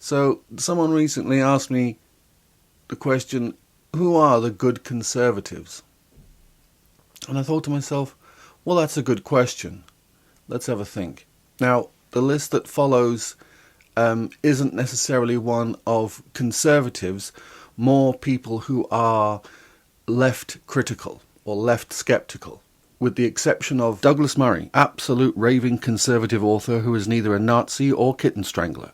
So, someone recently asked me the question, who are the good conservatives? And I thought to myself, well, that's a good question. Let's have a think. Now, the list that follows isn't necessarily one of conservatives, more people who are left critical or left skeptical, with the exception of Douglas Murray, absolute raving conservative author who is neither a Nazi or kitten strangler.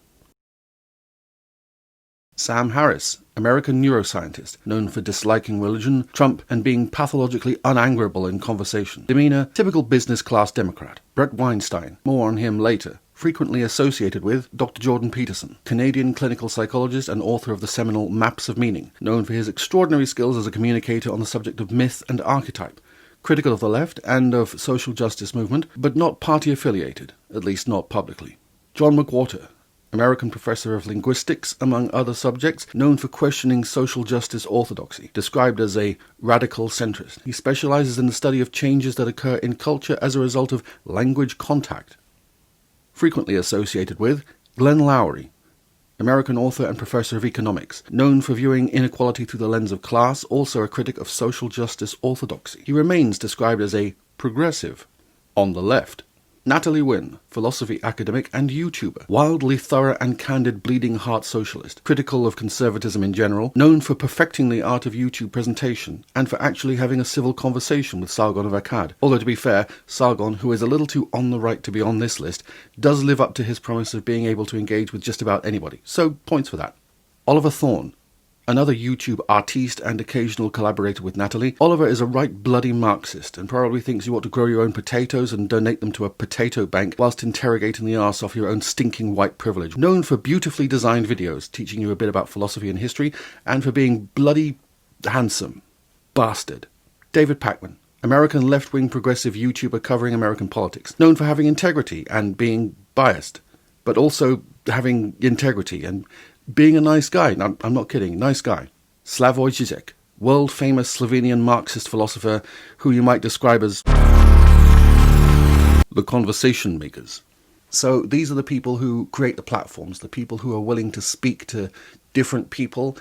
Sam Harris, American neuroscientist, known for disliking religion, Trump, and being pathologically unangerable in conversation. Demeanor, typical business class Democrat. Brett Weinstein, more on him later. Frequently associated with Dr. Jordan Peterson, Canadian clinical psychologist and author of the seminal Maps of Meaning, known for his extraordinary skills as a communicator on the subject of myth and archetype. Critical of the left and of social justice movement, but not party affiliated, at least not publicly. John McWhorter, American professor of linguistics, among other subjects, known for questioning social justice orthodoxy, described as a radical centrist. He specializes in the study of changes that occur in culture as a result of language contact. Frequently associated with Glenn Loury, American author and professor of economics, known for viewing inequality through the lens of class, also a critic of social justice orthodoxy. He remains described as a progressive on the left. Natalie Wynn, philosophy academic and YouTuber, wildly thorough and candid bleeding heart socialist, critical of conservatism in general, known for perfecting the art of YouTube presentation, and for actually having a civil conversation with Sargon of Akkad. Although to be fair, Sargon, who is a little too on the right to be on this list, does live up to his promise of being able to engage with just about anybody, so points for that. Oliver Thorne, another YouTube artiste and occasional collaborator with Natalie. Oliver is a right bloody Marxist and probably thinks you ought to grow your own potatoes and donate them to a potato bank whilst interrogating the arse off your own stinking white privilege. Known for beautifully designed videos teaching you a bit about philosophy and history, and for being bloody handsome. Bastard. David Pakman, American left-wing progressive YouTuber covering American politics. Known for having integrity and being biased, but also having integrity and being a nice guy. No, I'm not kidding, nice guy. Slavoj Žižek, world-famous Slovenian Marxist philosopher who you might describe as the conversation makers. So these are the people who create the platforms, the people who are willing to speak to different people,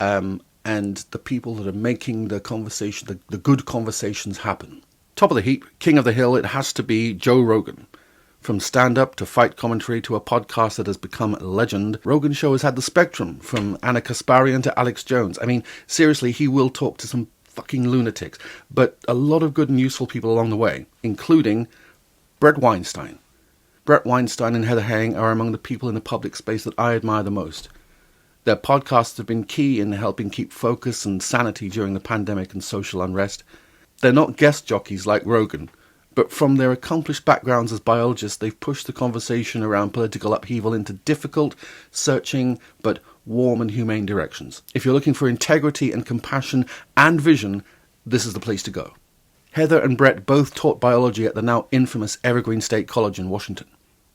and the people that are making the conversation, the good conversations happen. Top of the heap, king of the hill, it has to be Joe Rogan. From stand-up to fight commentary to a podcast that has become a legend, Rogan's show has had the spectrum, from Anna Kasparian to Alex Jones. I mean, seriously, he will talk to some fucking lunatics, but a lot of good and useful people along the way, including Brett Weinstein. Brett Weinstein and Heather Heying are among the people in the public space that I admire the most. Their podcasts have been key in helping keep focus and sanity during the pandemic and social unrest. They're not guest jockeys like Rogan, but from their accomplished backgrounds as biologists, they've pushed the conversation around political upheaval into difficult, searching, but warm and humane directions. If you're looking for integrity and compassion and vision, this is the place to go. Heather and Brett both taught biology at the now infamous Evergreen State College in Washington.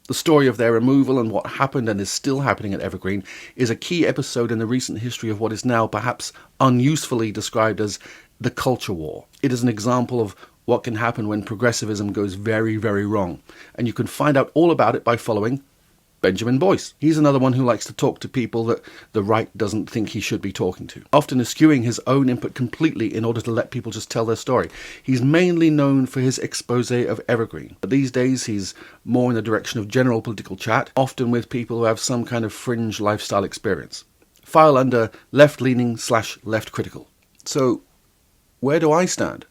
The story of their removal and what happened and is still happening at Evergreen is a key episode in the recent history of what is now perhaps unusefully described as the culture war. It is an example of what can happen when progressivism goes very, very wrong. And you can find out all about it by following Benjamin Boyce. He's another one who likes to talk to people that the right doesn't think he should be talking to, often eschewing his own input completely in order to let people just tell their story. He's mainly known for his expose of Evergreen, but these days he's more in the direction of general political chat, often with people who have some kind of fringe lifestyle experience. File under left-leaning / left-critical. So, where do I stand?